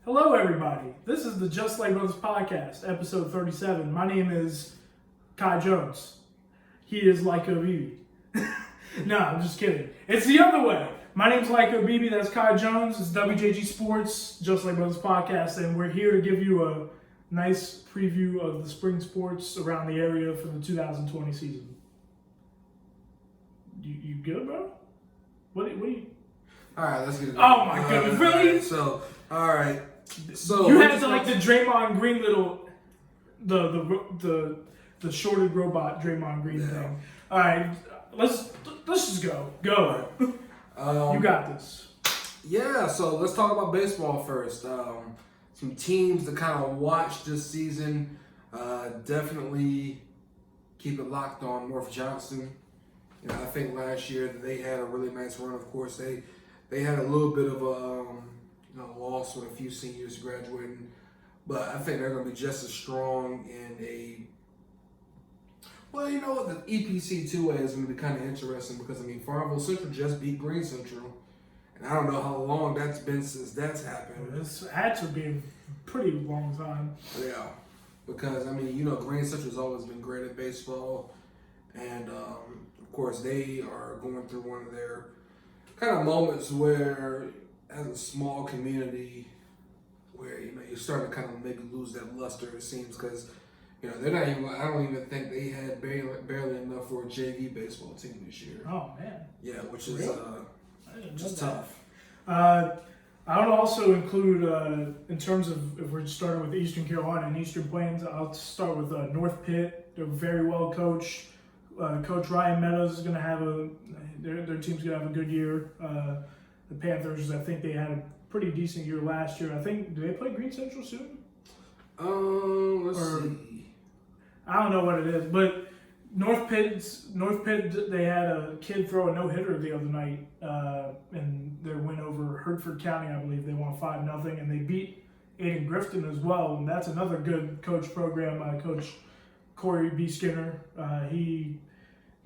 Hello, everybody. This is the Like Bruddas Podcast, episode 37. My name is Kai Jones. He is Like Bruddas. No, I'm just kidding. It's the other way. My name's Like Bruddas. That's Kai Jones. It's WJG Sports, Like Bruddas Podcast, and we're here to give you a nice preview of the spring sports around the area for the 2020 season. You good, bro? What do you... All right, let's get it. Oh my goodness, really? All right. So you had to like the Draymond Green little, the shorted robot Draymond Green thing. All right, let's just go. Go. You got this. Yeah. So let's talk about baseball first. Some teams to kind of watch this season. Definitely keep it locked on North Johnston. You know, I think last year they had a really nice run. Of course, they had a little bit of a loss with a few seniors graduating, but I think they're going to be just as strong in the EPC 2A is going to be kind of interesting because, Farmville Central just beat Green Central, and I don't know how long that's been since that's happened. This had to be a pretty long time. Yeah, because, Green Central's always been great at baseball, and, of course, they are going through one of their kind of moments where, as a small community, where you're starting to kind of maybe lose that luster, it seems, because they're not even. I don't even think they had barely enough for a JV baseball team this year. Oh man. Yeah, which is just tough. I would also include, in terms of if we're starting with Eastern Carolina and Eastern Plains, I'll start with North Pitt. They're very well coached. Coach Ryan Meadows is going to have their team's going to have a good year. The Panthers, I think they had a pretty decent year last year. I think, do they play Green Central soon? Let's see. I don't know what it is, but North Pitt, they had a kid throw a no-hitter the other night in their win over Hertford County, I believe. They won 5-0, and they beat Aiden Grifton as well, and that's another good coach program. Coach Corey B. Skinner,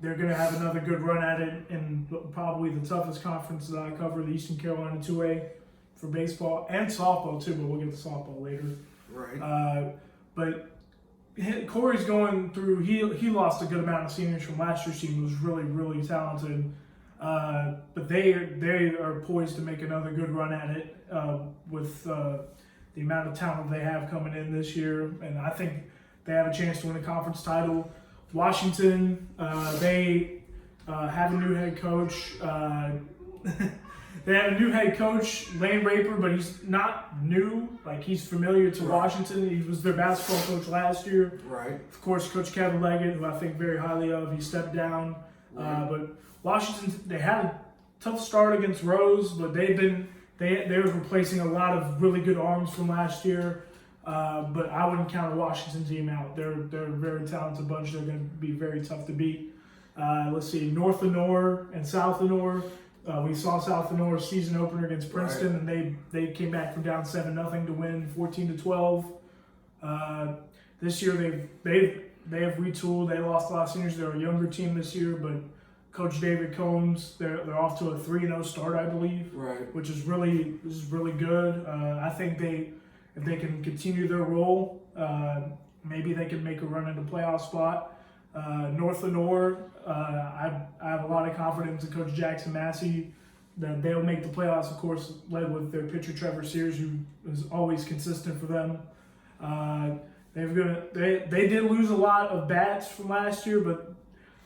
they're going to have another good run at it in probably the toughest conference that I cover, the Eastern Carolina 2A for baseball and softball too, but we'll get to softball later. Right. But Corey's going through, he lost a good amount of seniors from last year's team, who was really, really talented. But they are poised to make another good run at it with the amount of talent they have coming in this year. And I think they have a chance to win a conference title. Washington, they have a new head coach. They have a new head coach, Lane Raper, but he's not new. Like, he's familiar to Washington. He was their basketball coach last year. Right. Of course, Coach Kevin Leggett, who I think very highly of, he stepped down. Right. But Washington, they had a tough start against Rose, but they were replacing a lot of really good arms from last year. But I wouldn't count a Washington team out. They're a very talented bunch. They're going to be very tough to beat. Let's see, North Lenore and South Lenore. We saw South Lenore's season opener against Princeton, and they came back from down 7-0 to win 14-12. This year they have retooled. They lost a lot of seniors. They're a younger team this year, but Coach David Combs, they're off to a 3-0 start, I believe. Right. Which is really good. I think if they can continue their role, maybe they can make a run into playoff spot. North Lenore, I have a lot of confidence in Coach Jackson Massey that they'll make the playoffs, of course, led with their pitcher Trevor Sears, who is always consistent for them. They did lose a lot of bats from last year, but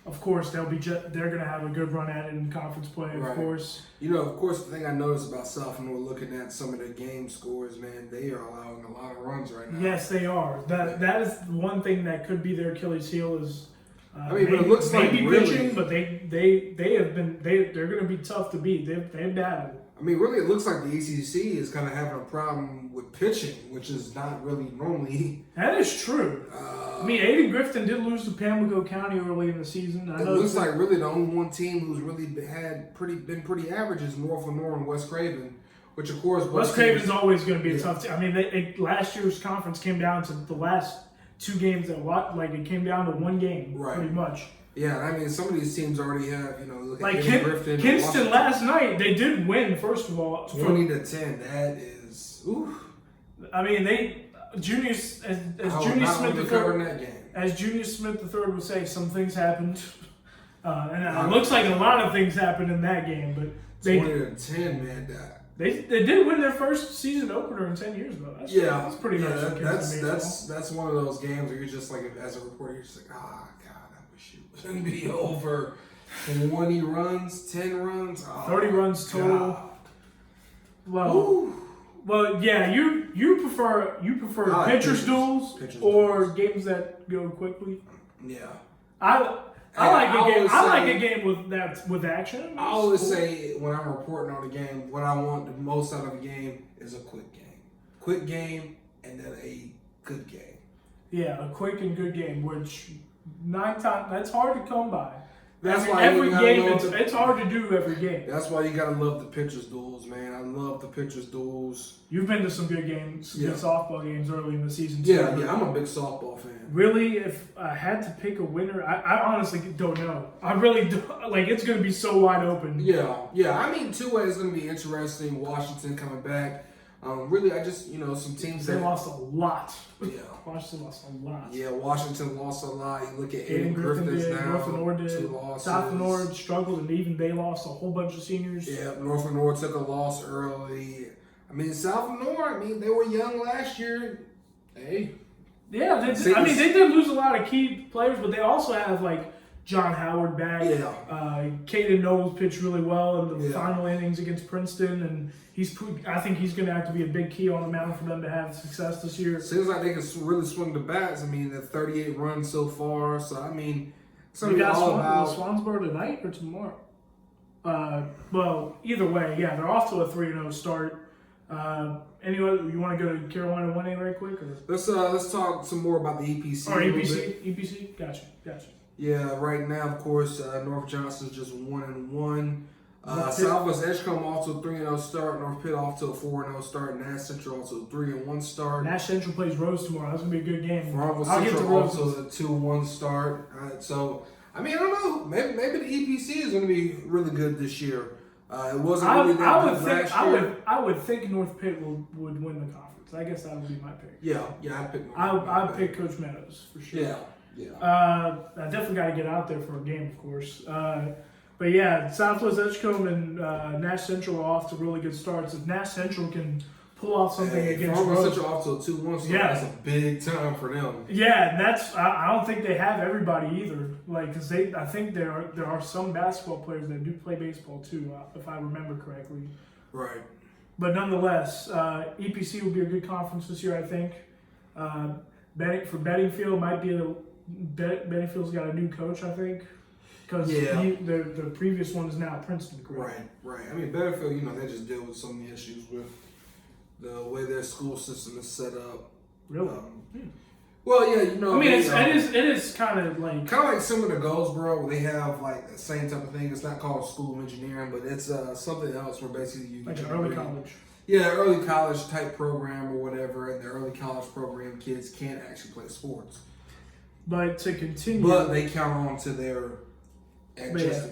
of course they're going to have a good run at it in conference play, of course. Of course, the thing I noticed about South Lenore, looking at some of their game scores, man, they are allowing a lot of runs right now. Yes, they are. That is one thing that could be their Achilles heel is. But it looks like pitching, but they're going to be tough to beat. They've battled. Really, it looks like the ACC is kind of having a problem with pitching, which is not really normally. That is true. Aiden Grifton did lose to Pamlico County early in the season. It looks like really the only one team who's really been pretty average is North Lenore and West Craven, which of course West Craven's always going to be a tough team. Last year's conference came down to the last two games it came down to one game, pretty much. Yeah, some of these teams already have, look at Grifton. Kinston last night, they did win, first of all. 20-10, that is, oof. I mean, Junius as Junior Smith III, as Junior Smith III would say, some things happened, and it looks like a lot of things happened in that game. But 20-10, man. They did win their first season opener in 10 years though. That's pretty nice. That's one of those games where you're just like, as a reporter, you're just like, God, I wish it wouldn't be over. 20 runs, 10 runs, 30 runs total. Well, yeah. You prefer pitcher's duels or games that go quickly. Yeah. I like a game with action. I always say when I'm reporting on a game, what I want the most out of a game is a quick game, and then a good game. Yeah, a quick and good game, which 9 times that's hard to come by. That's why every game it's hard to do every game. That's why you gotta love the pitchers duels, man. I love the pitchers duels. You've been to some good games, good softball games early in the season too. Yeah, I'm a big softball fan. Really, if I had to pick a winner, I honestly don't know. I really don't. Like, it's going to be so wide open. Yeah. I mean, two-way is going to be interesting. Washington coming back. Really, I just, some teams they lost a lot. Yeah. Washington lost a lot. Yeah, Washington lost a lot. You look at Aiden Griffiths now. North Ord did. 2 losses. South Ord struggled, and even they lost a whole bunch of seniors. Yeah, North Ord took a loss early. I mean, South Ord, they were young last year. Hey. Yeah, they did lose a lot of key players, but they also have, like, John Howard back. Yeah. Caden Knowles pitched really well in the final innings against Princeton, and I think he's going to have to be a big key on the mound for them to have success this year. Seems like they can really swing the bats. I mean, they're 38 runs so far, so I mean, it's going to be all about Swansboro tonight or tomorrow. Well, either way, yeah, they're off to a 3-0 start. Anyway, you want to go to Carolina 1A right quick? Or? Let's talk some more about the EPC. Or EPC? Gotcha. Yeah, right now, of course, North Johnson's just 1-1. Southwest Edgecombe off to a 3-0 start. North Pitt off to a 4-0 start. Nash Central off to a 3-1 start. Nash Central plays Rose tomorrow. That's going to be a good game. Farmville Central off to a 2-1 start. So, I mean, I don't know. Maybe the EPC is going to be really good this year. It wasn't really that good last year. I would think North Pitt would win the conference. I guess that would be my pick. Yeah, I'd pick North Pitt. I'd pick Coach Meadows for sure. Yeah. I definitely got to get out there for a game, of course. But yeah, Southwest Edgecombe and Nash Central are off to really good starts. If Nash Central can pull off something against Rose, Central off to a 2-1 start, that's a big time for them. Yeah, and I don't think they have everybody either. Like, because I think there are some basketball players that do play baseball too, if I remember correctly. Right. But nonetheless, EPC will be a good conference this year, I think. For Bedingfield, Bedingfield's got a new coach, I think. Because the previous one is now Princeton, correct? Right. I mean, Bedingfield, they just deal with so many issues with the way their school system is set up. Really? Well, yeah, I mean, it is kind of like similar to Goldsboro, where they have like the same type of thing. It's not called school of engineering, but it's something else where basically you like an early college. Yeah, early college type program or whatever, and the early college program kids can't actually play sports. But to continue, but they count on to their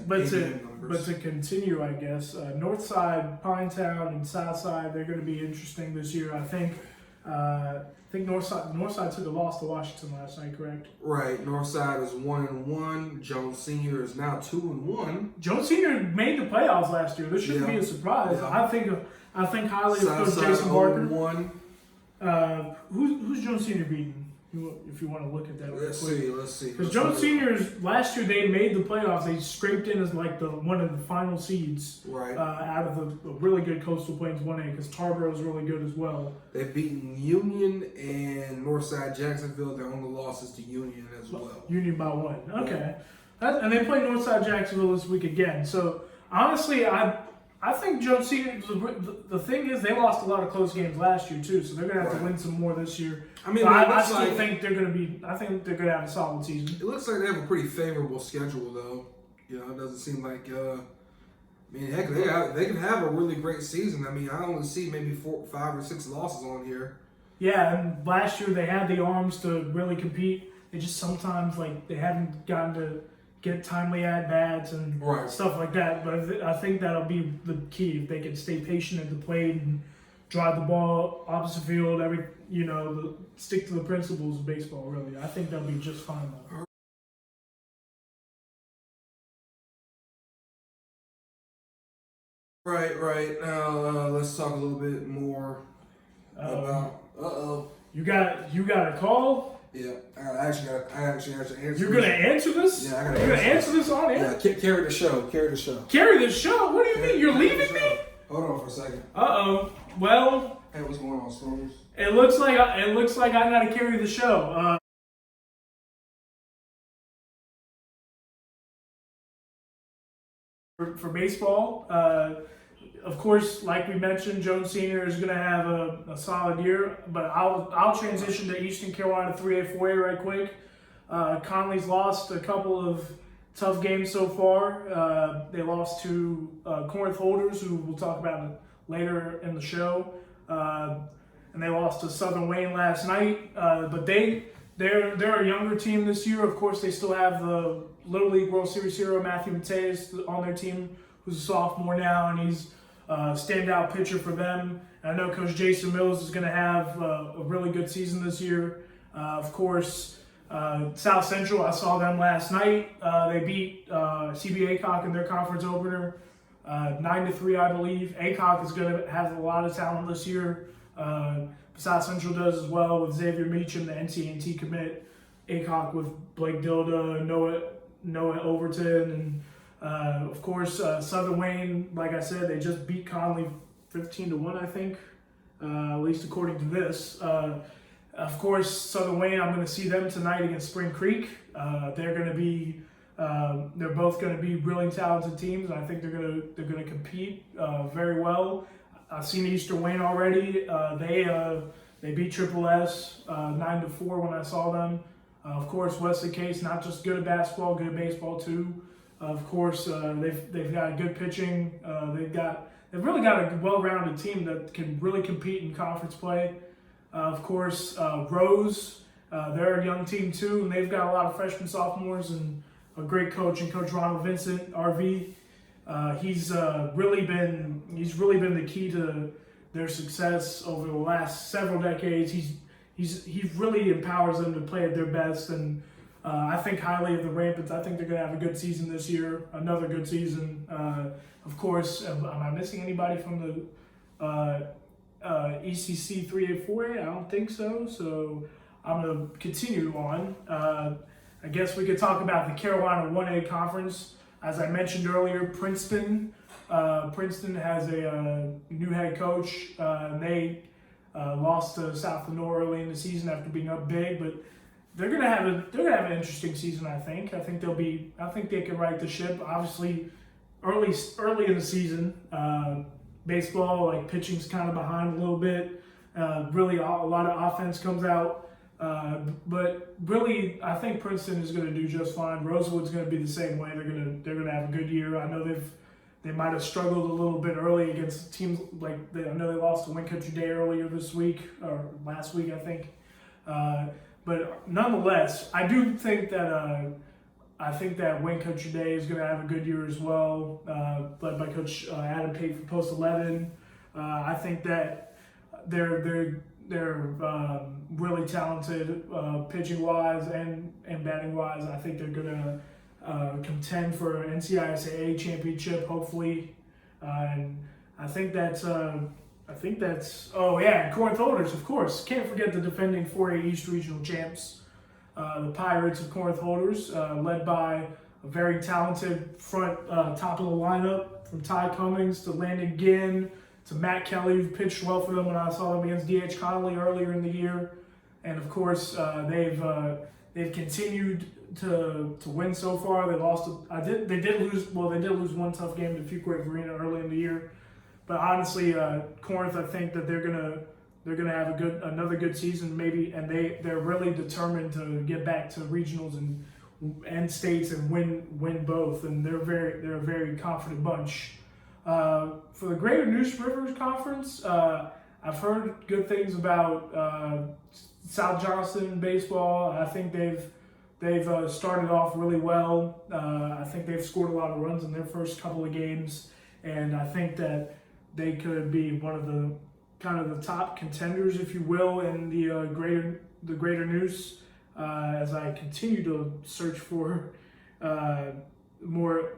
but to continue, I guess Northside, Pinetown, and Southside, they're going to be interesting this year. I think Northside took a loss to Washington last night, correct? Right. Northside is 1-1. Jones Senior is now 2-1. Jones Senior made the playoffs last year. This shouldn't be a surprise. Yeah. I think highly of Coach Jason Barker. 0-1. Who's Jones Senior beating? If you want to look at that, let's see. Because Jones Seniors last year they made the playoffs. They scraped in as like one of the final seeds, right? Out of a really good Coastal Plains 1A because Tarboro is really good as well. They've beaten Union and Northside Jacksonville. Their only losses to Union as well. Union by 1. Okay, and they play Northside Jacksonville this week again. So honestly, I think Jones Senior. The thing is, they lost a lot of close games last year too, so they're gonna have to win some more this year. I mean, I still think they're gonna be. I think they're gonna have a solid season. It looks like they have a pretty favorable schedule, though. It doesn't seem like. Heck, they can have a really great season. I mean, I only see maybe 4, 5, or 6 losses on here. Yeah, and last year they had the arms to really compete. They just sometimes they haven't gotten to get timely at-bats and stuff like that. But I think that'll be the key. If they can stay patient at the plate and drive the ball opposite field, stick to the principles of baseball, really. I think they'll be just fine, though. Right. Now let's talk a little bit more about. You got a call? Yeah, I actually got to answer. You're gonna answer this? Yeah, I gotta. You're gonna answer this on air? Yeah, carry the show. Carry the show? What do you mean? You're leaving me? Hold on for a second. Well. Hey, what's going on, Storms? It looks like I gotta carry the show. For baseball, of course, like we mentioned, Jones Sr. is going to have a solid year. But I'll transition to Eastern Carolina 3A, 4A right quick. Conley's lost a couple of tough games so far. They lost to Corinth Holders, who we'll talk about later in the show, and they lost to Southern Wayne last night. But they're a younger team this year. Of course, they still have the Little League World Series hero Matthew Mateus on their team, who's a sophomore now, and he's a standout pitcher for them. And I know Coach Jason Mills is going to have a really good season this year. Of course, South Central, I saw them last night. They beat CB Aycock in their conference opener, 9-3, I believe. Aycock is going to have a lot of talent this year. South Central does as well with Xavier Meacham, the NCNT commit. Aycock with Blake Dilda, Noah Overton, and of course Southern Wayne. Like I said, they just beat Conley 15-1, I think, at least according to this. Of course, Southern Wayne, I'm going to see them tonight against Spring Creek. They're both going to be really talented teams. I think they're going to compete very well. I've seen Eastern Wayne already. They beat Triple S 9-4 when I saw them. Of course, Wesley Case, not just good at basketball, good at baseball too. Of course, they've got good pitching. They've really got a well-rounded team that can really compete in conference play. Of course, Rose, they're a young team too, and they've got a lot of freshmen, sophomores, and a great coach in Coach Ronald Vincent, RV. He's really been the key to their success over the last several decades. He really empowers them to play at their best, and I think highly of the Rampants. I think they're going to have a good season this year, another good season. Of course, am I missing anybody from the ECC 3A, 4A? I don't think so. So I'm going to continue on. I guess we could talk about the Carolina 1A Conference. As I mentioned earlier, Princeton has a new head coach, and they lost to South Lenore early in the season after being up big, but they're gonna have an interesting season. I think they can right the ship. Obviously, early in the season, baseball, like, pitching's kind of behind a little bit. Really, a lot of offense comes out. But really, I think Princeton is going to do just fine. Rosewood's going to be the same way. They're going to have a good year. I know they might have struggled a little bit early against teams like I know they lost to Win Country Day earlier this week or last week, I think. But nonetheless, I do think that Win Country Day is going to have a good year as well, led by Coach Adam Pate for Post 11. I think that they're really talented pitching wise and batting wise. I think they're gonna contend for an NCISAA championship hopefully, and I think that's Corinth Holders, of course. Can't forget the defending 4A East Regional champs, the Pirates of Corinth Holders, led by a very talented front top of the lineup, from Ty Cummings to Landon Ginn to Matt Kelly, who pitched well for them when I saw them against D.H. Connolly earlier in the year. And of course, they've continued to win so far. They did lose one tough game to Fuquay Arena early in the year. But honestly, Corinth, I think that they're gonna have another good season maybe, and they're really determined to get back to regionals and states and win both. And they're a very confident bunch. For the Greater Neuse Rivers Conference, I've heard good things about South Johnston baseball. I think they've started off really well. I think they've scored a lot of runs in their first couple of games, and I think that they could be one of the kind of the top contenders, if you will, in the greater news. As I continue to search for more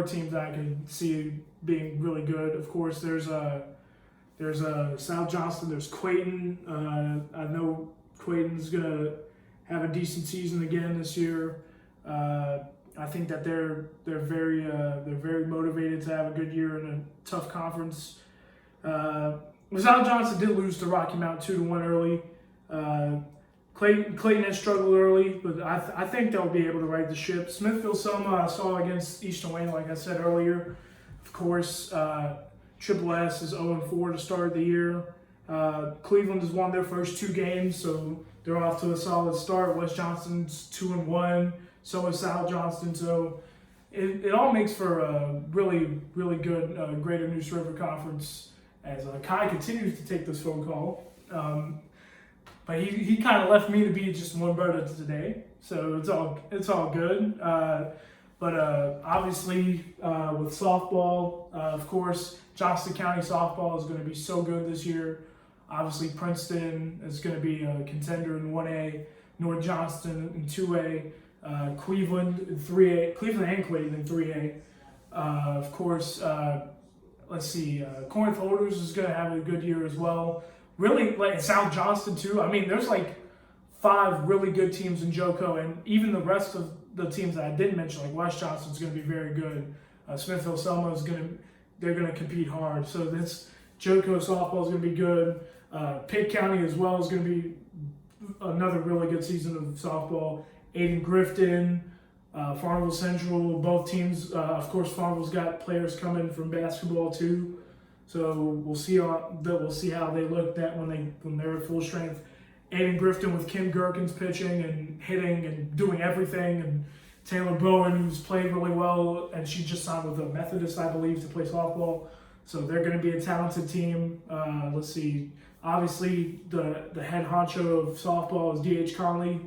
teams that I can see being really good. Of course, there's South Johnston, there's Clayton. I know Clayton's gonna have a decent season again this year. I think that they're very motivated to have a good year in a tough conference. South Johnston did lose to Rocky Mount 2-1 early. Clayton has struggled early, but I think they'll be able to right the ship. Smithfield Selma I saw against Eastern Wayne, like I said earlier. Of course, Triple S is 0-4 to start the year. Cleveland has won their first 2 games, so they're off to a solid start. West Johnston's 2-1, so is South Johnston. So it all makes for a really, really good Greater Neuse River Conference as Kai continues to take this phone call. But he kind of left me to be just one Brudda today, so it's all good. But obviously with softball, of course, Johnston County softball is going to be so good this year. Obviously, Princeton is going to be a contender in 1A, North Johnston in 2A, Cleveland in 3A, Cleveland and Clayton in 3A. Of course, let's see, Corinth Holders is going to have a good year as well. Really, like South Johnston too. I mean, there's like 5 really good teams in JoCo, and even the rest of the teams that I didn't mention, like West Johnston's going to be very good. Smithfield Selma they're going to compete hard. So this JoCo softball is going to be good. Pitt County as well is going to be another really good season of softball. Aiden Grifton, Farmville Central, both teams. Of course, Farmville's got players coming from basketball too. So we'll see how they look when they're at full strength. Aiden Grifton with Kim Gherkins pitching and hitting and doing everything, and Taylor Bowen, who's played really well, and she just signed with the Methodist, I believe, to play softball. So they're going to be a talented team. Let's see. Obviously, the head honcho of softball is D.H. Conley.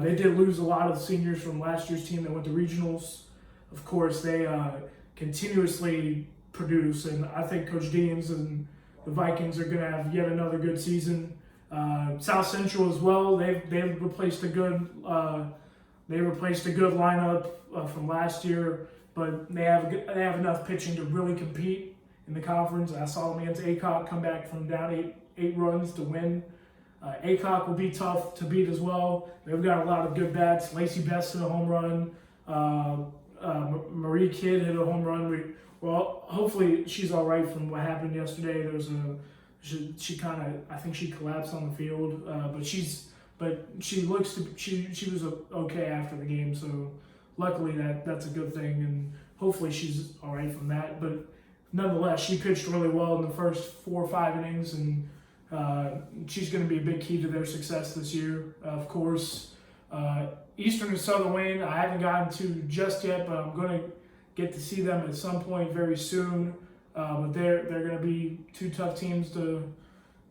They did lose a lot of seniors from last year's team that went to regionals. Of course, they continuously produce, and I think Coach Deans and the Vikings are going to have yet another good season. South Central as well. They've replaced a good lineup from last year, but they have enough pitching to really compete in the conference. I saw them against ACOC come back from down 8 runs to win. ACOC will be tough to beat as well. They've got a lot of good bats. Lacey Best hit a home run. Marie Kidd hit a home run. Well, hopefully she's all right from what happened yesterday. I think she collapsed on the field, but she was okay after the game. So luckily that's a good thing, and hopefully she's all right from that. But nonetheless, she pitched really well in the first 4 or 5 innings, and she's going to be a big key to their success this year. Of course, Eastern and Southern Wayne, I haven't gotten to just yet, but I'm going to get to see them at some point very soon. But they're going to be 2 tough teams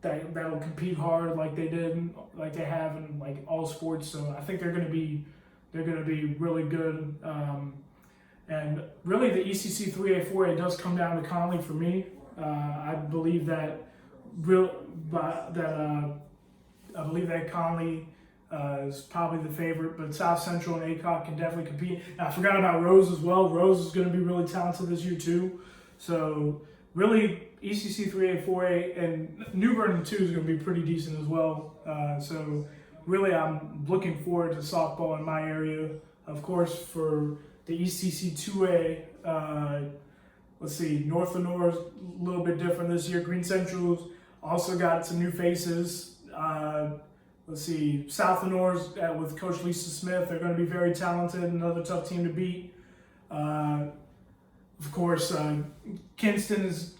that will compete hard like they have in like all sports. So I think they're going to be really good. And really, the ECC 3A 4A does come down to Conley for me. I believe that Conley is probably the favorite, but South Central and ACOC can definitely compete. And I forgot about Rose as well. Rose is going to be really talented this year too. So really, ECC 3A, 4A, and New Bern 2 is going to be pretty decent as well. So really, I'm looking forward to softball in my area. Of course, for the ECC 2A, let's see, North Lenore is a little bit different this year. Green Central's also got some new faces. Let's see, South Lenore's with Coach Lisa Smith. They're going to be very talented, another tough team to beat. Of course, Kinston has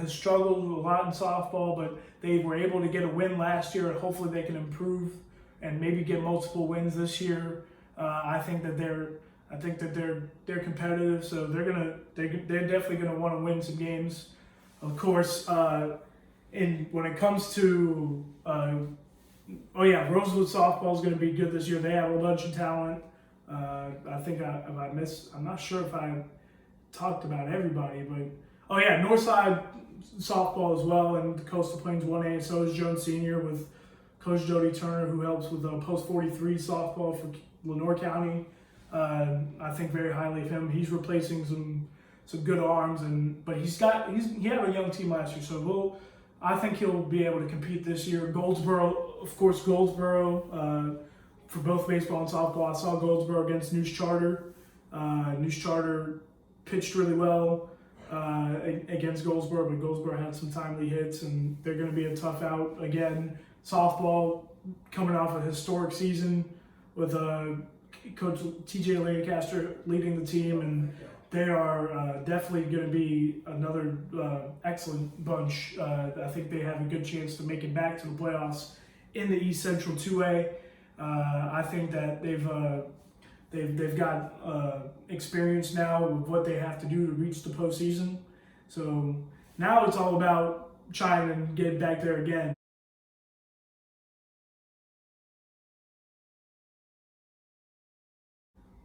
struggled a lot in softball, but they were able to get a win last year. Hopefully, they can improve and maybe get multiple wins this year. I think that they're competitive, so they're definitely gonna want to win some games. Of course, when it comes to Rosewood softball is going to be good this year. They have a bunch of talent. I'm not sure if I talked about everybody, but Oh yeah, Northside softball as well, and the Coastal Plains 1A. And so is Jones Senior with Coach Jody Turner, who helps with post 43 softball for Lenore County. I think very highly of him. He's replacing some good arms, but he had a young team last year, so I think he'll be able to compete this year. Goldsboro, of course, for both baseball and softball. I saw Goldsboro against News Charter. News Charter pitched really well against Goldsboro, but Goldsboro had some timely hits, and they're going to be a tough out again. Softball coming off a historic season with Coach TJ Lancaster leading the team, and they are definitely going to be another excellent bunch. I think they have a good chance to make it back to the playoffs in the East Central 2A. I think that they've got experience now with what they have to do to reach the postseason. So now it's all about trying to get back there again.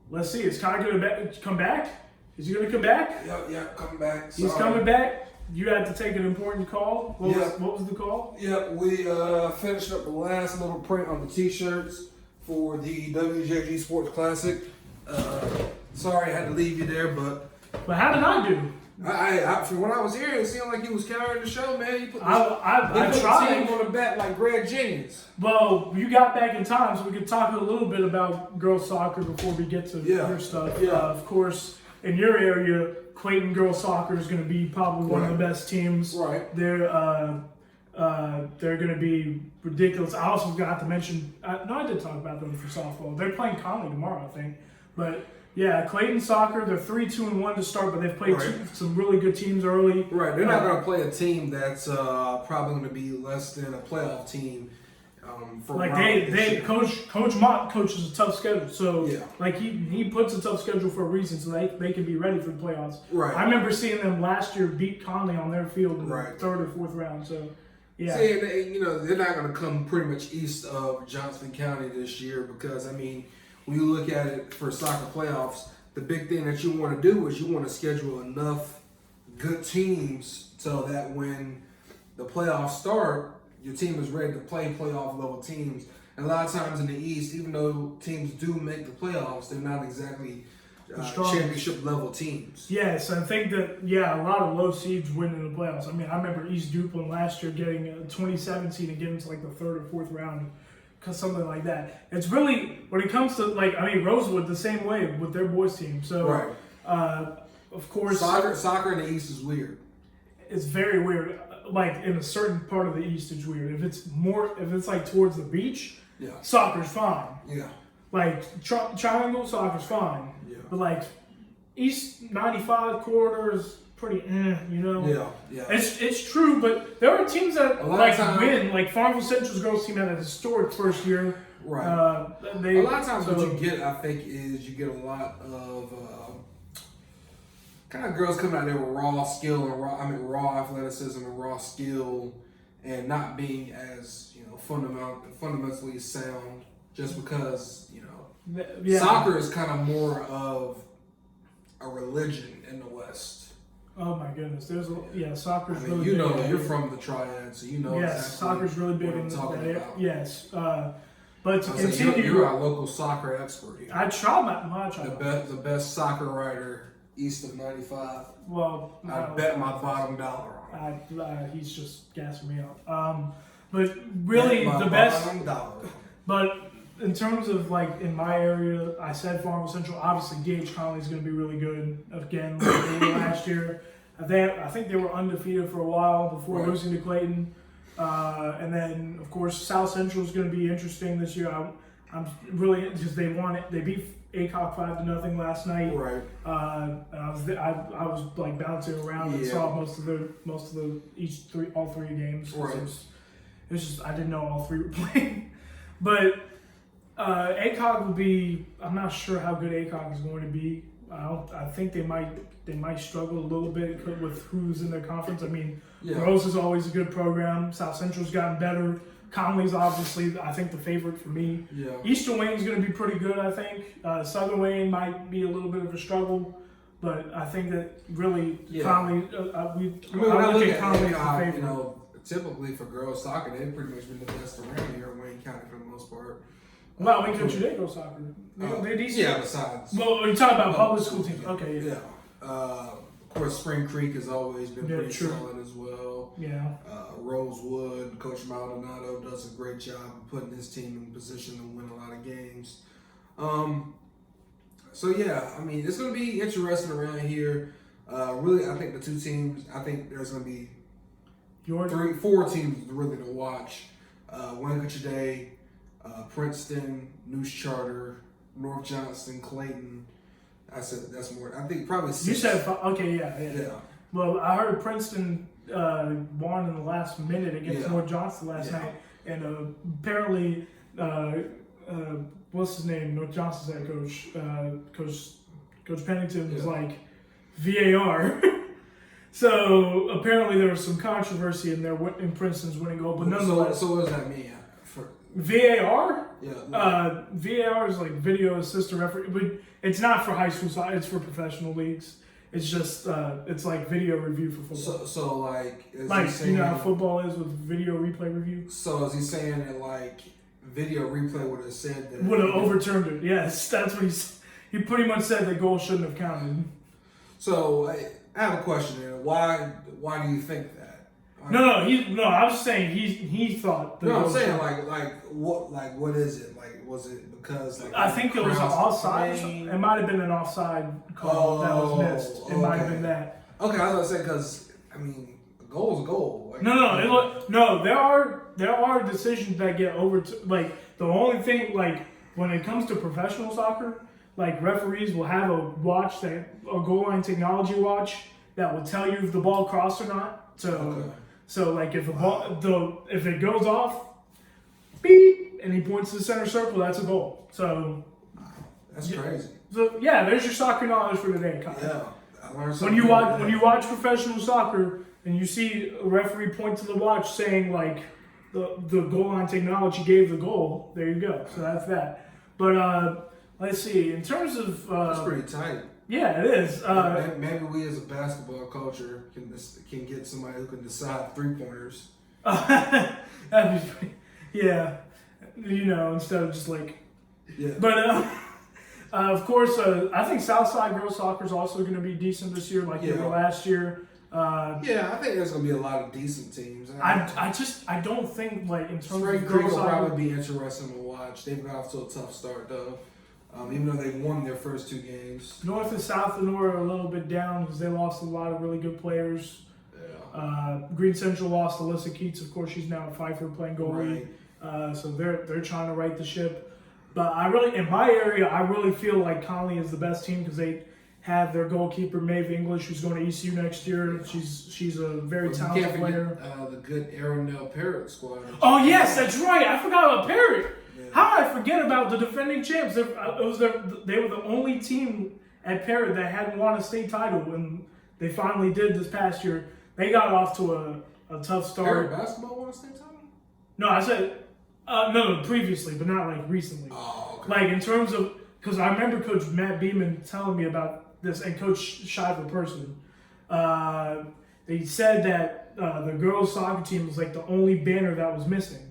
Let's see. Is Kai going to come back? Is he going to come back? Yep, coming back. He's coming back. You had to take an important call. What was the call? Yep, we finished up the last little print on the T-shirts for the WJG Sports Classic. Sorry I had to leave you there, but how did I do? When I was here, it seemed like you was carrying the show, man. You put I tried. the team on the bat like Greg Jennings. Well, you got back in time, so we could talk a little bit about girls soccer before we get to your stuff. Yeah. Of course, in your area, Clayton girls soccer is going to be probably one of the best teams. Right. They're going to be ridiculous. I also forgot to mention. I did talk about them for softball. They're playing Conley tomorrow, I think. But yeah, Clayton soccer. They're 3-2-1 to start, but they've played some really good teams early. Right. They're not going to play a team that's probably going to be less than a playoff team. Coach Mott coaches a tough schedule, so he puts a tough schedule for a reason, so they can be ready for the playoffs. Right. I remember seeing them last year beat Conley on their field in the third or fourth round. So yeah, see, they're not going to come pretty much east of Johnston County this year because when you look at it for soccer playoffs, the big thing that you want to do is you want to schedule enough good teams so that when the playoffs start, your team is ready to play playoff level teams. And a lot of times in the East, even though teams do make the playoffs, they're not exactly championship level teams. Yes, I think that a lot of low seeds win in the playoffs. I remember East Duplin last year getting a 27 seed and getting to like the third or fourth round, something like that. It's really when it comes to Rosewood the same way with their boys team. So of course soccer in the East is weird. It's very weird. Like in a certain part of the East, it's weird. If it's like towards the beach, soccer's fine. Yeah. Like triangle, soccer's fine. Yeah. But like East 95 corridor is pretty, Yeah. It's true, but there are teams that win. Like Farmville Central's girls team had a historic first year. Right. A lot of times what you get, I think, is you get a lot of kind of girls coming out there with raw skill and raw athleticism and raw skill, and not being as fundamentally sound. Just because soccer is kind of more of a religion in the West. Oh my goodness, soccer's really big. You're from the Triad, so you know. Yes, soccer's really big in the area. Yes, but to continue, you're our local soccer expert here. I try my the best soccer writer east of 95. Well, I bet my bottom dollar on it. He's just gassing me out. But really, the best. Dollar. But in terms of in my area, I said Farmville Central. Obviously, DH Conley is going to be really good again. Like they were last year, I think they were undefeated for a while before losing to Clayton. And then, of course, South Central is going to be interesting this year. I'm really because they beat ACOG 5-0 last night. Right. And I was bouncing around and saw most of all three games. Right. It was just I didn't know all three were playing, but ACOG will be. I'm not sure how good ACOG is going to be. I think they might struggle a little bit with who's in their conference. Rose is always a good program. South Central's gotten better. Conley's obviously, I think, the favorite for me. Yeah. Eastern Wayne's going to be pretty good, I think. Southern Wayne might be a little bit of a struggle. But I think that really Yeah. Conley, I mean, when I I look look at Conley as the at favorite. you know, typically for girls soccer, they've pretty much been the best around here in Wayne County for the most part. Well, Wayne Country, they go soccer. They're decent. Yeah, besides. Well, you're talking about public school teams. Okay, yeah. Yeah. Of course, Spring Creek has always been pretty true. solid as well. Yeah. Rosewood, Coach Maldonado does a great job of putting his team in position to win a lot of games. So yeah, I mean, it's going to be interesting around here. Really, I think the two teams. I think there's going to be 4 teams really to watch. Wayne Country, Princeton, News Charter, North Johnston, Clayton. That's more. I think probably 6. You said okay, yeah. Yeah. Well, I heard Princeton won in the last minute against North Johnston last night, and apparently, what's his name? North Johnston's head coach, Coach Pennington was like VAR. So apparently there was some controversy in Princeton's winning goal, but nonetheless. So what does that mean? VAR? Yeah. VAR is like video assistant referee, but it's not for high school soccer. It's for professional leagues. It's just it's like video review for football. So like, is like he saying, you know how football is with video replay review. So is he saying that like video replay would have said that would have overturned it? Yes, that's what he pretty much said the goal shouldn't have counted. So I have a question here. Why do you think that? No. I was just saying he thought. I'm saying what is it? Like, was it because like I think it was an offside. It might have been an offside call that was missed. It might have been that. Okay, I was gonna say because I mean, a goal is a goal. Like, No. There are decisions that get like the only thing like when it comes to professional soccer, like referees will have a goal line technology watch that will tell you if the ball crossed or not. So like if if it goes off, beep, and he points to the center circle, that's a goal. So that's crazy. So yeah, there's your soccer knowledge for today, Kyle. Yeah, I learned something. When you watch professional soccer and you see a referee point to the watch saying like the goal line technology gave the goal, there you go. So that's that. But let's see. In terms of that's pretty tight. Yeah, it is. Maybe we as a basketball culture can get somebody who can decide 3-pointers. That'd be, yeah, instead of just like. Yeah. But of course, I think Southside girls soccer is also going to be decent this year, like they were last year. Yeah, I think there's going to be a lot of decent teams. I don't think like in terms Spring of Creek girls will soccer, probably be interesting to watch. They've got off to a tough start though. Even though they won their first 2 games. North and South Lenore are a little bit down because they lost a lot of really good players. Yeah. Green Central lost Alyssa Keats. Of course, she's now at Pfeiffer playing goalie. Right. So they're trying to right the ship. But in my area, I really feel like Conley is the best team because they have their goalkeeper Maeve English, who's going to ECU next year. She's a very talented player. The good Arundel Parrot squad. Oh yes, that's right. I forgot about Parrot. How did I forget about the defending champs? They were the only team at Parrot that hadn't won a state title when they finally did this past year. They got off to a tough start. Parrot basketball won a state title? No, I said no, previously, but not like recently. Oh, okay. Like in terms of because I remember Coach Matt Beeman telling me about this and Coach Shiver Person. They said that the girls soccer team was like the only banner that was missing.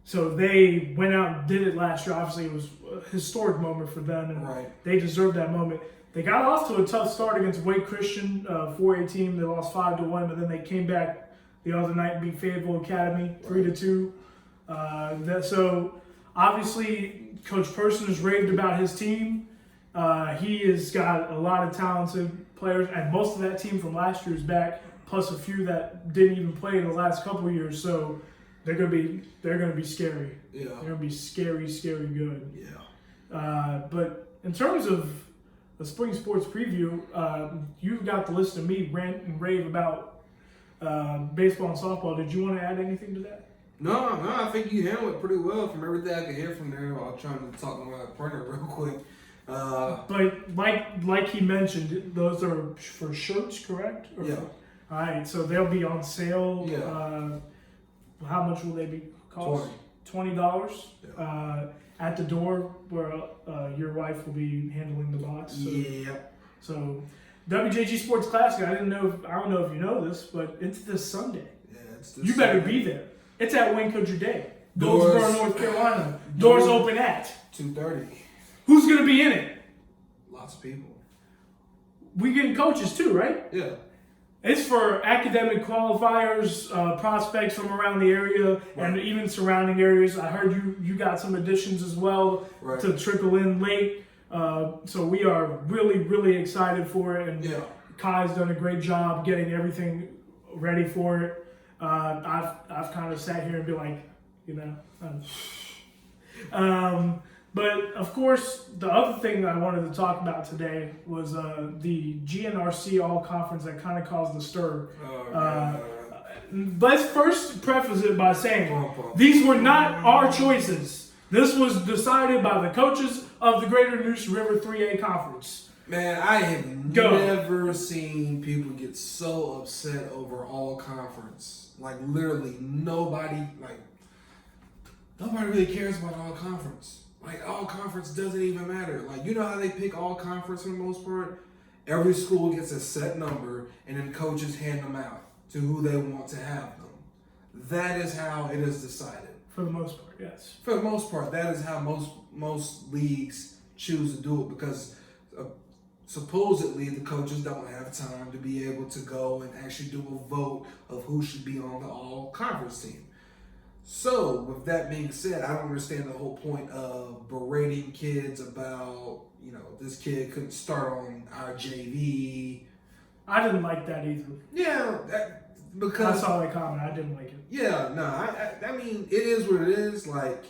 So they went out and did it last year. Obviously, it was a historic moment for them, and they deserved that moment. They got off to a tough start against Wake Christian, 4A team. They lost 5-1, but then they came back the other night and beat Fayetteville Academy 3-2. So obviously, Coach Person has raved about his team. He has got a lot of talented players, and most of that team from last year is back, plus a few that didn't even play in the last couple of years. So. They're gonna be scary. Yeah. They're gonna be scary good. Yeah. But in terms of the spring sports preview, you've got to listen to me rant and rave about baseball and softball. Did you want to add anything to that? No, I think you handled it pretty well from everything I could hear from there. I'll try to talk to my printer real quick. But like he mentioned, those are for shirts, correct? Yeah. All right, so they'll be on sale. Yeah. How much will they be cost? $20 at the door where your wife will be handling the box. So, Yeah. So WJG Sports Classic. I don't know if you know this, but it's this Sunday. Yeah, it's this You better Sunday. be there. It's at Wayne Country Day, Doors- Goldsboro, North Carolina. Doors open at 2:30. Who's gonna be in it? Lots of people. We getting coaches too, right? Yeah. It's for academic qualifiers, prospects from around the area and Right. even surrounding areas. I heard you got some additions as well Right. to trickle in late. So we are really, really excited for it. And Yeah. Kai's done a great job getting everything ready for it. I've kind of sat here and be like, but of course, the other thing that I wanted to talk about today was the GNRC All Conference that kind of caused the stir. Let's first preface it by saying these were not our choices. This was decided by the coaches of the Greater Neuse River 3A Conference. Man, I have never seen people get so upset over all conference. Like literally nobody really cares about all conference. Like all conference doesn't even matter. Like you know how they pick all conference for the most part? Every school gets a set number and then coaches hand them out to who they want to have them. That is how it is decided. For the most part, yes. For the most part, that is how most leagues choose to do it because supposedly the coaches don't have time to be able to go and actually do a vote of who should be on the all-conference team. So, with that being said, I don't understand the whole point of berating kids about, this kid couldn't start on our JV. I didn't like that either. Yeah, because I saw that comment. I didn't like it. Yeah, no, I mean, it is what it is. Like,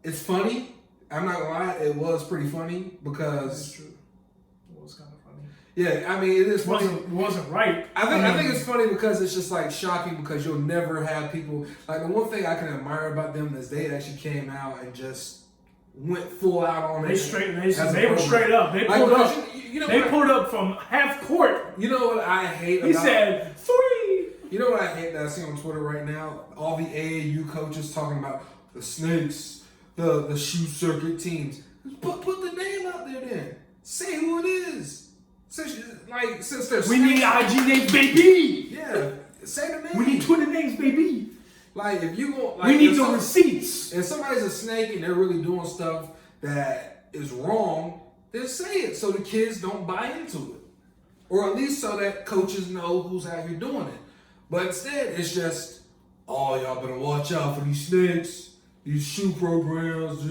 it's funny. I'm not gonna lie, it was pretty funny because That's true. It was kind of funny. Yeah, I mean, it is funny. It wasn't right. I think it's funny because it's just like shocking because you'll never have people like the one thing I can admire about them is they actually came out and just went full out on it. They were straight up. They pulled up. They pulled up from half court. You know what I hate? He said 3. You know what I hate that I see on Twitter right now? All the AAU coaches talking about the Snakes, the shoe circuit teams. Put the name out there then. Say who it is. Since they're we need IG names, baby. Yeah, say the name. We need Twitter names, baby. Like if you go, we need the receipts. If somebody's a snake and they're really doing stuff that is wrong, then say it so the kids don't buy into it, or at least so that coaches know who's out here doing it. But instead, it's just, oh, y'all better watch out for these snakes, these shoe programs.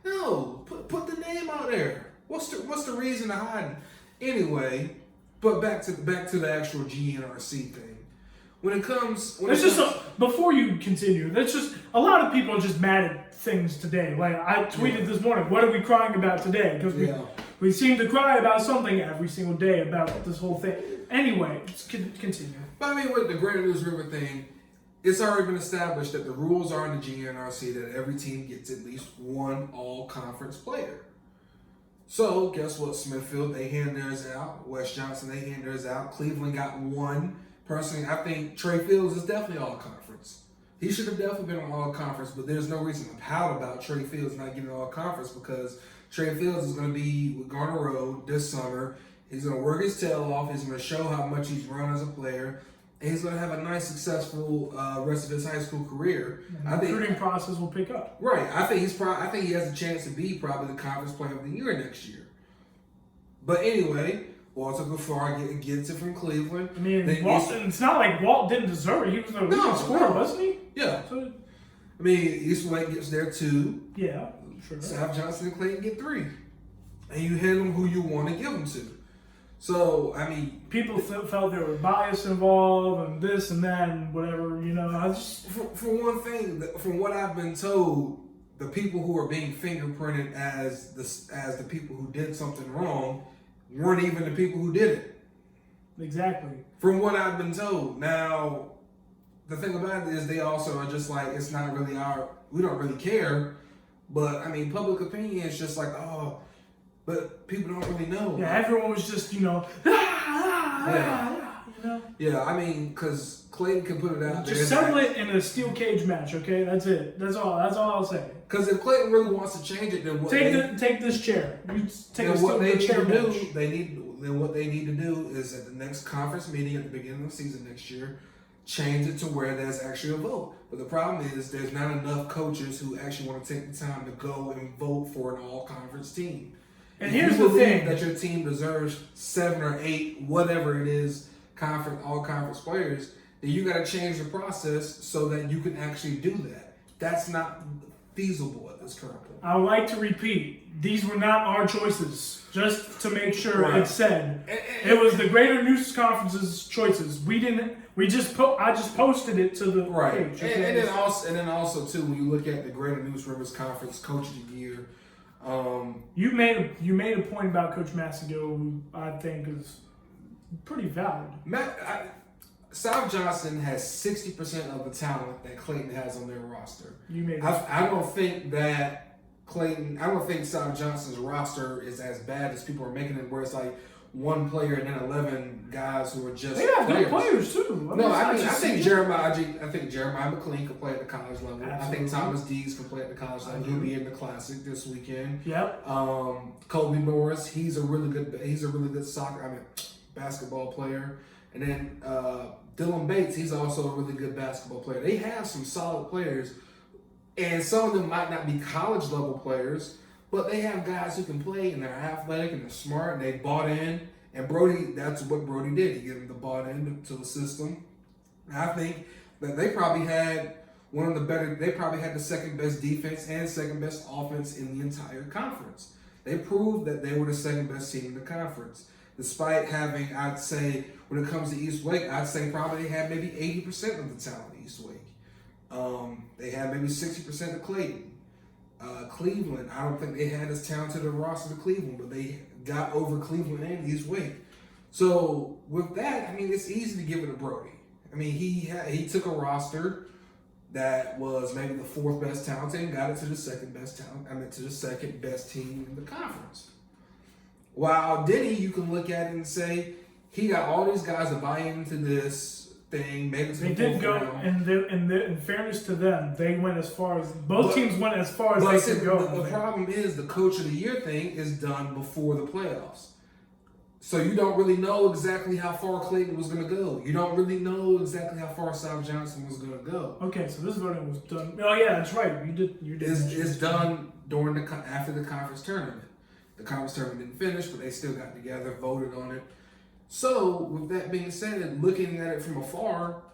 No, put the name out there. What's the reason to hide? Anyway, but back to the actual GNRC thing. Before you continue, that's just a lot of people are just mad at things today. Like I tweeted this morning, what are we crying about today? Because we seem to cry about something every single day about this whole thing. Anyway, let's continue. But I mean, with the Greater Neuse River thing, it's already been established that the rules are in the GNRC that every team gets at least one all-conference player. So, guess what? Smithfield, they hand theirs out. West Johnson, they hand theirs out. Cleveland got one. Personally, I think Trey Fields is definitely all-conference. He should have definitely been on all-conference, but there's no reason to pout about Trey Fields not getting all-conference because Trey Fields is going to be with Garner Road this summer. He's going to work his tail off. He's going to show how much he's run as a player. And he's going to have a nice, successful rest of his high school career. The recruiting process will pick up. Right. I think he has a chance to be probably the conference player of the year next year. But anyway, Walter Gafar gets it from Cleveland. I mean, it's not like Walt didn't deserve it. He was a leading scorer, wasn't he? Yeah. So, I mean, Eastwood gets there 2. Yeah, sure. South Johnson and Clayton get 3. And you hand them who you want to give them to. So, I mean... People felt there were bias involved and this and that and whatever, I just... For one thing, from what I've been told, the people who are being fingerprinted as the people who did something wrong weren't even the people who did it. Exactly. From what I've been told. Now, the thing about it is they also are just like, it's not really we don't really care. But, I mean, public opinion is just like, oh... But people don't really know. Yeah, everyone was just, Yeah, I mean, because Clayton can put it out there. Just settle it in a steel cage match, okay? That's it. That's all I'll say. Because if Clayton really wants to change it, then take this chair. You take a what they chair need to match. do, what they need to do is at the next conference meeting at the beginning of the season next year, change it to where there's actually a vote. But the problem is there's not enough coaches who actually want to take the time to go and vote for an all-conference team. And if here's you the thing: that your team deserves 7 or 8, whatever it is, all-conference players, then you got to change the process so that you can actually do that. That's not feasible at this current point. I would like to repeat, these were not our choices. Just to make sure it's said, it was the Greater News Conference's choices. I just posted it to the page. Okay? And then also too, when you look at the Greater News Rivers Conference Coach of the Year, you made a point about Coach Massagill, who I think is pretty valid. South Johnson has 60% of the talent that Clayton has on their roster. I don't think South Johnson's roster is as bad as people are making it, where it's like one player and then 11 guys who are just they have good players too. I think Jeremiah McLean can play at the college level. Absolutely. I think Thomas Dees can play at the college level. He'll be in the Classic this weekend. Yep. Colby Norris, he's a really good basketball player. And then Dylan Bates, he's also a really good basketball player. They have some solid players, and some of them might not be college level players, but they have guys who can play, and they're athletic and they're smart, and they bought in. And Brody, that's what Brody did. He gave them the bought in to the system. And I think that they probably had the second best defense and second best offense in the entire conference. They proved that they were the second best team in the conference. Despite having, I'd say, when it comes to East Wake, I'd say probably they had maybe 80% of the talent in East Wake. They had maybe 60% of Clayton. Cleveland, I don't think they had as talented a roster as Cleveland, but they got over Cleveland and East Wake. So with that, I mean, it's easy to give it to Brody. I mean, he took a roster that was maybe the 4th best talent and got it to the second best team in the conference. While Denny, you can look at it and say, he got all these guys to buy into this thing, made it to the didn't go, and in fairness to them, they went as far as, teams went as far as they could go. The problem is the Coach of the Year thing is done before the playoffs. So you don't really know exactly how far Clayton was going to go. You don't really know exactly how far South Johnson was going to go. Okay, so this voting was done. Oh yeah, that's right. You did. It's done after the conference tournament. The conference tournament didn't finish, but they still got together, voted on it. So, with that being said, looking at it from afar,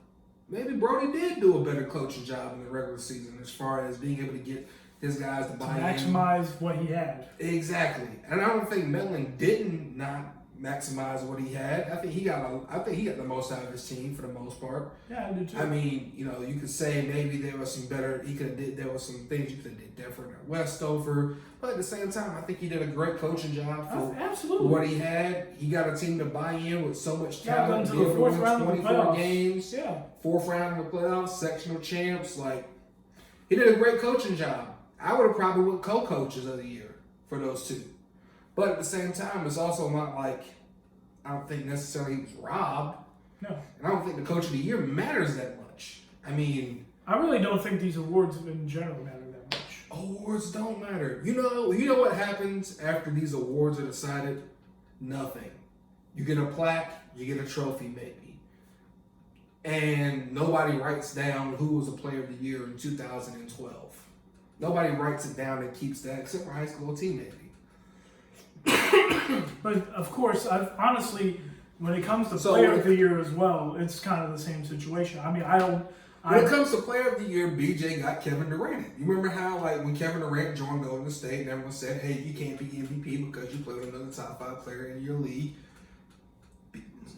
maybe Brody did do a better coaching job in the regular season as far as being able to get his guys to buy in. Maximize what he had. Exactly. And I don't think Mellon didn't not maximize what he had. I think he got the most out of his team for the most part. Yeah, I do too. I mean, you could say maybe there was some things you could have did different at Westover, but at the same time, I think he did a great coaching job for what he had. He got a team to buy in with so much talent. To the 4th round of the playoffs. Games. Yeah. 4th round of the playoffs, sectional champs. He did a great coaching job. I would have probably went co-coaches of the year for those two. But at the same time, it's also not like I don't think necessarily he was robbed. No. And I don't think the Coach of the Year matters that much. I mean, I really don't think these awards in general matter that much. Awards don't matter. You know what happens after these awards are decided? Nothing. You get a plaque, you get a trophy maybe. And nobody writes down who was the player of the year in 2012. Nobody writes it down and keeps that except for high school team maybe. But of course, honestly, when it comes to player of the year as well, it's kind of the same situation. I mean, when it comes to player of the year, BJ got Kevin Durant. You remember how, when Kevin Durant joined Golden State, and everyone said, "Hey, you can't be MVP because you play with another top 5 player in your league."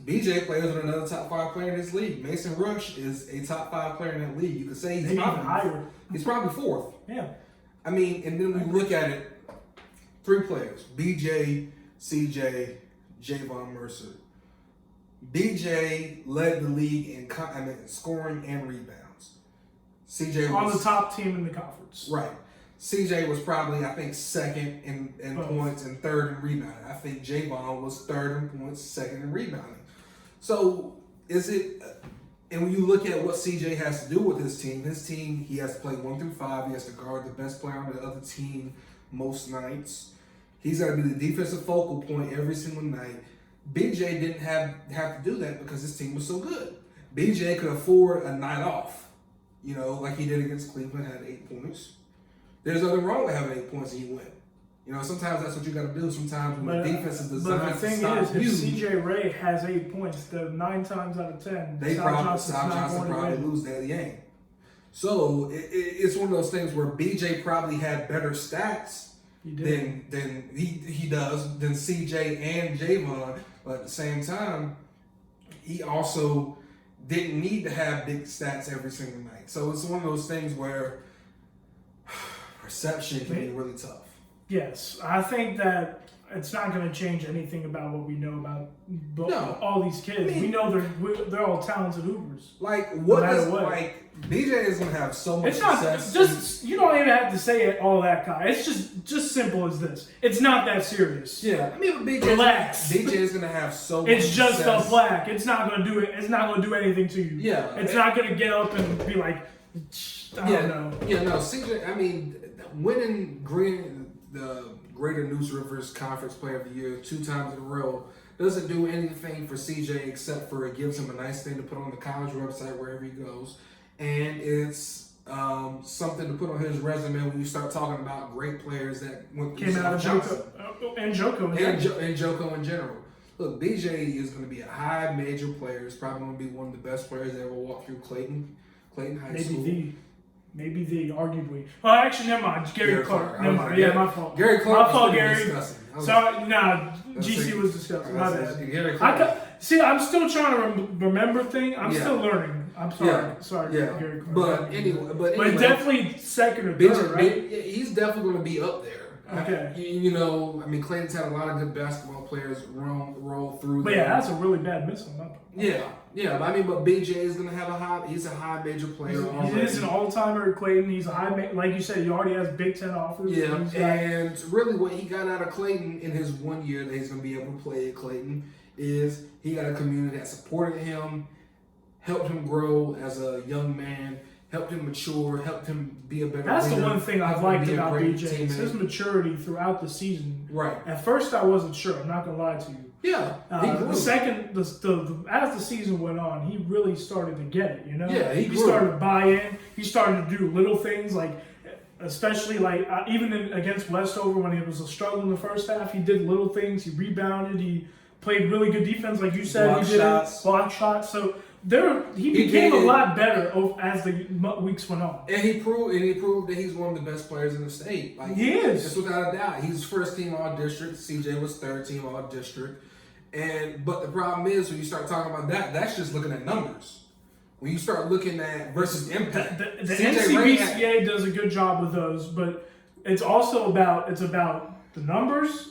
BJ plays with another top 5 player in his league. Mason Rush is a top 5 player in that league. You could say he's probably higher. He's probably 4th. Yeah. I mean, and then we look at it. 3 players: BJ, CJ, Javon Mercer. BJ led the league in scoring and rebounds. CJ was on the top team in the conference. Right. CJ was probably, I think, 2nd in points and 3rd in rebounding. I think Javon was 3rd in points, 2nd in rebounding. So is it And when you look at what CJ has to do with his team, he has to play 1 through 5. He has to guard the best player on the other team most nights. He's got to be the defensive focal point every single night. BJ didn't have to do that because his team was so good. BJ could afford a night off, like he did against Cleveland, had 8 points. There's nothing wrong with having 8 points and you win. Sometimes that's what you got to do. Sometimes when the defense is designed to stop you. If CJ Ray has 8 points, 9 times out of 10, Sal Johnson probably lose that game. So it's one of those things where BJ probably had better stats than he does than CJ and Javon, but at the same time, he also didn't need to have big stats every single night. So it's one of those things where perception can be really tough. Yes, I think that it's not going to change anything about what we know about all these kids. We know they're all talented hoopers. BJ is going to have so much success. You don't even have to say it all that kind. It's just simple as this. It's not that serious. Yeah, I mean, relax. BJ is going to have so much It's just success. a plaque. It's not going to do it. It's not going to do anything to you. Yeah, it's not going to get up and be like, I don't know. Yeah, no, CJ. I mean, winning the Greater News Rivers Conference Player of the Year 2 times in a row doesn't do anything for CJ except for it gives him a nice thing to put on the college website wherever he goes, and it's something to put on his resume when you start talking about great players that came out of Joko in general. Look, BJ is going to be a high major player. He's probably going to be one of the best players that ever walked through Clayton High School. Maybe arguably. Well, actually, never mind. Gary Clark. Never mind. Yeah, my fault. Gary Clark. My fault, Gary. Sorry, GC was disgusting. My bad. Gary Clark. See, I'm still trying to remember things. I'm still learning. I'm sorry. Sorry, Gary Clark. But anyway, definitely second or third, right? He's definitely going to be up there. Okay. I mean, Clayton's had a lot of good basketball players roll through. But yeah, that's a really bad miss on that part. Yeah. But BJ is going to have he's a high major player. He is an all-timer at Clayton. He's a like you said, he already has Big Ten offers. Yeah, and really what he got out of Clayton in his 1 year that he's going to be able to play at Clayton is he got a community that supported him, helped him grow as a young man, helped him mature, helped him be a better That's leader, the one thing I've liked about BJ. It's his maturity throughout the season. Right. At first, I wasn't sure. I'm not gonna lie to you. Yeah. As the season went on, he really started to get it. Yeah. He started to buy in. He started to do little things especially even against Westover when he was a struggle in the first half. He did little things. He rebounded. He played really good defense, like you said. Block shots. So. He became a lot better as the weeks went on. And he proved that he's one of the best players in the state. He is. Just without a doubt. He's first team all district. CJ was third team all district. But the problem is when you start talking about that's just looking at numbers. When you start looking at versus impact. The NCBCA does a good job with those, but it's also about the numbers,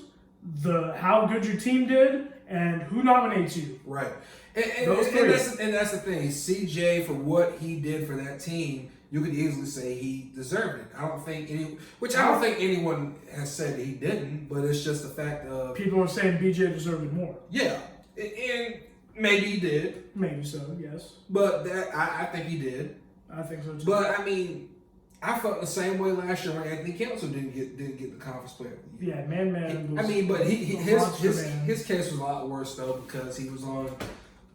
how good your team did, and who nominates you. Right. And that's the thing. CJ, for what he did for that team, you could easily say he deserved it. I don't think anyone has said that he didn't, but it's just the fact of people are saying BJ deserved it more. Yeah, and maybe he did. Maybe so, yes. But I think he did. I think so too. But I mean, I felt the same way last year when Anthony Kelso didn't get the conference player of the year. Yeah, man. But his case was a lot worse though because he was on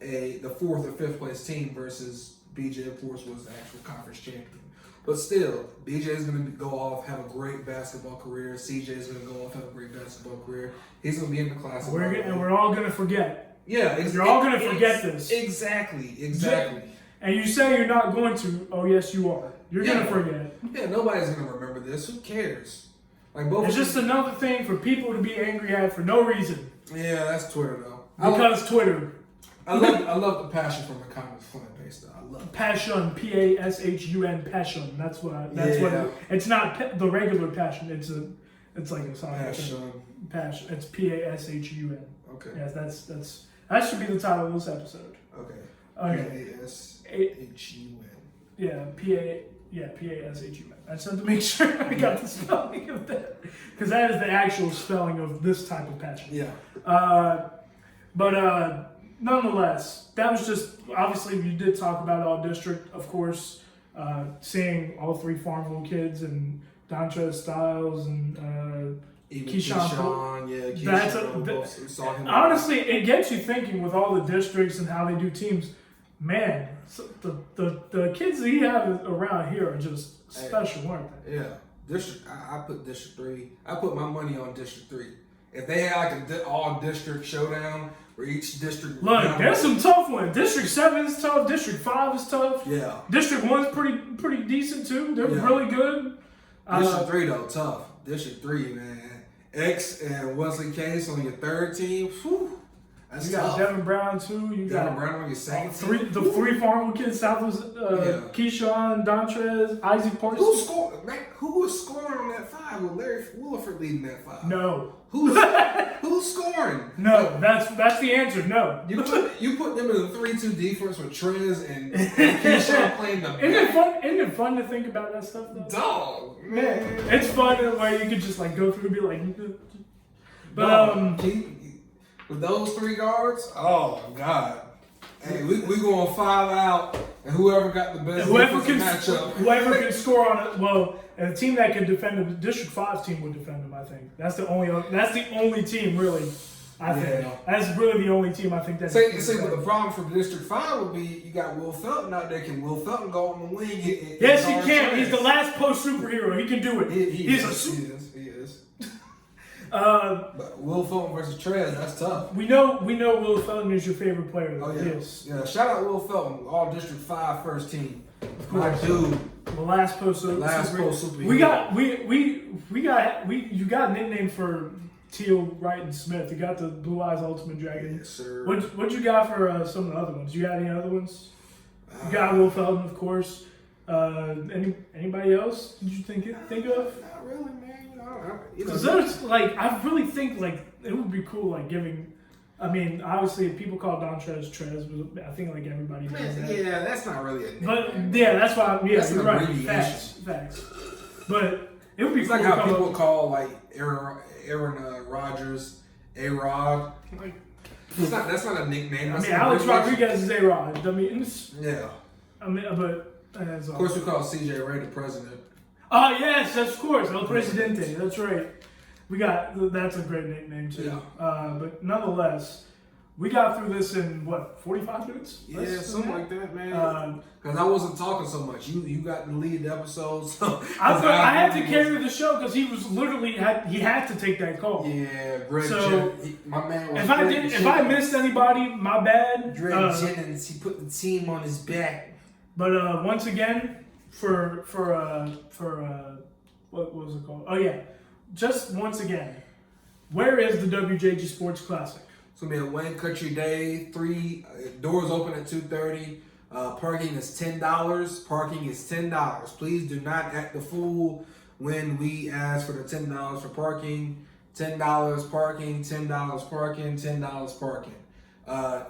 the 4th or 5th place team versus BJ, of course, was the actual conference champion. But still, BJ is going to go off, have a great basketball career. CJ is going to go off, have a great basketball career. He's going to be in the class. And we're all going to forget. Yeah, you're all going to forget this. Exactly. And you say you're not going to. Oh, yes, you are. You're going to forget. Yeah, nobody's going to remember this. Who cares? It's just another thing for people to be angry at for no reason. Yeah, that's Twitter, though. Because Twitter. I love the passion from the comments fan base, though. I love it. Passion, PASHUN, passion. That's what. It's not the regular passion. It's like a song. Passion. It's PASHUN. Okay. Yes, that should be the title of this episode. Okay. PASHUN. Yeah, PASHUN. I just had to make sure I got the spelling of that because that is the actual spelling of this type of passion. Yeah. nonetheless, that was just, obviously, we did talk about all district, of course, seeing all 3 Farmville kids and Dontrez Styles and Even Keyshawn. Keyshawn, saw him. Honestly, it gets you thinking with all the districts and how they do teams. Man, so the kids that he has around here are just special, aren't they? Yeah. I put District 3. I put my money on District 3. If they had like all district showdown where each district. Look, there's some tough ones. District 7 is tough. District 5 is tough. Yeah. District 1's pretty decent too. They're really good. District 3 though, tough. District 3, man. X and Wesley Case on your 3rd team. Whew. That's you got tough. Devin Brown too. You Devin got Brown on your 2nd team. the 3 Farmville kids. South was Keyshawn, Dontrez, Isaac Parsons. Who scored? Man, who was scoring on that 5 with Larry Williford leading that 5? No. Who's scoring? No, that's the answer. No. You put them in a 3-2 defense with Trez and Keyshawn playing the. Isn't it fun to think about that stuff though? Dog, man. It's fun where you could just like go through and be like. But with those 3 guards, oh God. Hey, we going 5 out, and whoever got the best matchup. Whoever can score on it. Well, and a team that can defend him, District 5's team would defend him. I think that's the only team really. I think that's really the only team I think that's. See, but the problem for District 5 would be you got Will Felton out there. Can Will Felton go on the wing? Yes, he can. He's the last post superhero. He can do it. He is. But Will Felton versus Trez, that's tough. We know Will Felton is your favorite player. Though. Oh yeah. Yes. Yeah. Shout out Will Felton, all District 5 first team. My dude. The last post superhero. You got a nickname for Teal, Wright, and Smith. You got the Blue Eyes Ultimate Dragon. Yes, sir. What you got for some of the other ones? You got any other ones? You got Will Felton, of course. Anybody else? Did you think of? Not really, man. Because there's I really think it would be cool giving. I mean, obviously people call Dontrez Trez, but I think everybody knows that. Yeah, that's not really a nickname. But yeah, that's why. Yeah, that's you're right. Facts. But it would be it's cool like how people call Aaron Rodgers A-Rod. That's not a nickname. I mean, Alex Rodriguez is A-Rod. I mean, yeah. I mean, but of course we call CJ Ray the president. Oh yes, of course, El Presidente. That's right. That's a great nickname too. Yeah. But nonetheless, we got through this in 45 minutes? Yeah, something like that, man. Because I wasn't talking so much. You got to lead the episode. So I had to carry the show because he was literally he had to take that call. Yeah, Greg my man was if I missed anybody, my bad. Greg Jennings, he put the team on his back. But once again, for what was it called? Oh yeah, just once again, where is the WJG Sports Classic? It's gonna be a Wayne Country Day. Doors open at 2:30. Parking is $10. Parking is $10. Please do not act the fool when we ask for the $10 for parking. $10 parking. $10 parking. $10 parking.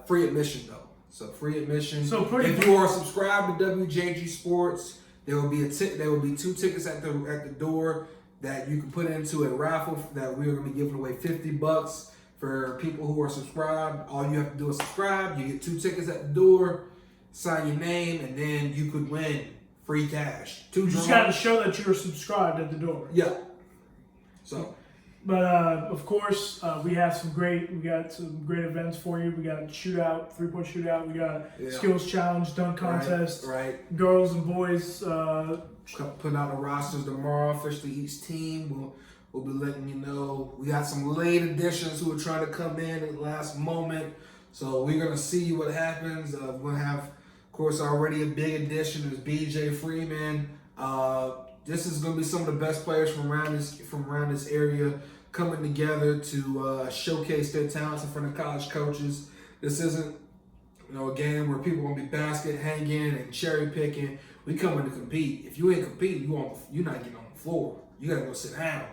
Free admission though. So free admission. If you are subscribed to WJG Sports, there will be 2 tickets at the door that you can put into a raffle that we are going to be giving away $50 for people who are subscribed. All you have to do is subscribe. You get 2 tickets at the door, sign your name, and then you could win free cash. You just got to show that you're subscribed at the door. Yeah. So. But of course, we got some great events for you. We got shootout, 3-point shootout. We got skills challenge, dunk contest. Right. Girls and boys. Putting out the rosters tomorrow. Officially, each team we'll be letting you know. We got some late additions who are trying to come in at the last moment. So we're gonna see what happens. We're gonna have, of course, already a big addition is BJ Freeman. This is going to be some of the best players from around this area coming together to showcase their talents in front of college coaches. This isn't, a game where people are going to be basket hanging and cherry picking. We coming to compete. If you ain't competing, you're not getting on the floor. You got to go sit down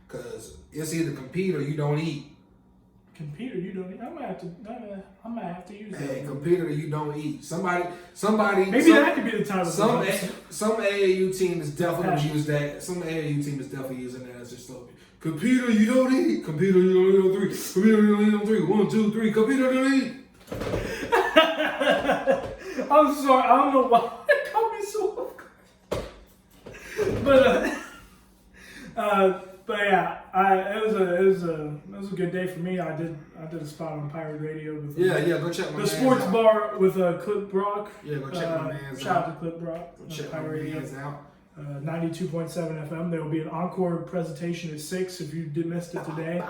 because it's either compete or you don't eat. Compete or you don't eat. I might have to use that. Hey, compete or you don't eat. Somebody. Maybe that could be the title. Some AAU team is definitely going to use that. Some AAU team is definitely using that as their slogan. Compete or you don't eat. Compete or you don't eat on 3. Compete or you don't eat on 3. 1, 2, 3. Compete or you don't eat. I'm sorry. I don't know why it caught me so off guard. But yeah, it was a good day for me. I did a spot on Pirate Radio with go check my the sports out. bar with Clip Brock. Yeah, go check my man's shout out. out to Clip Brock. Go check my Pirate Radio. man's out. 92.7 FM. There will be an encore presentation at 6 if you missed it today.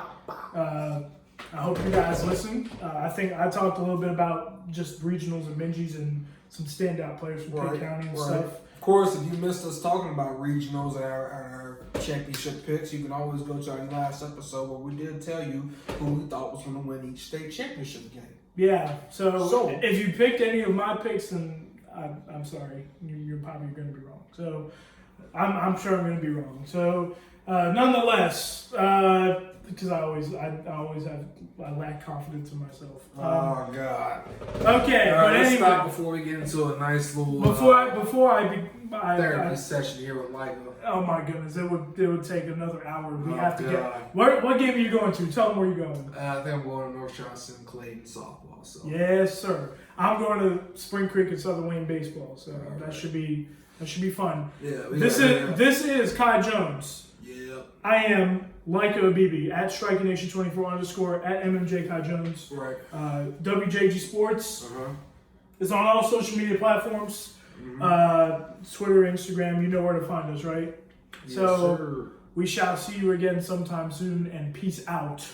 I hope you guys listen. I think I talked a little bit about just regionals and Benjis and some standout players from Pitt County and stuff. Of course, if you missed us talking about regionals and our championship picks, you can always go to our last episode where we did tell you who we thought was going to win each state championship game. Yeah, so if you picked any of my picks, then I'm sorry, you're probably going to be wrong. So I'm sure I'm going to be wrong. So nonetheless, because I lack confidence in myself. Oh God. Okay, all right, but let's anyway, stop before we get into a nice little before I therapy session here with Like. Oh my goodness, it would take another hour. We have to God. get. What game are you going to? Tell them where you're going. I think I'm going to North Johnson, Clayton softball. So. Yes, sir. I'm going to Spring Creek and Southern Wayne baseball. So All that right. should be fun. Yeah. This is Kai Jones. Yeah. I am Like Obibi at Striking Nation 24 _ at MMJ Kai Jones. Right. WJG Sports Uh-huh. is on all social media platforms. Mm-hmm. Twitter, Instagram. You know where to find us, right? Yes, So sir. we shall see you again sometime soon. And peace out.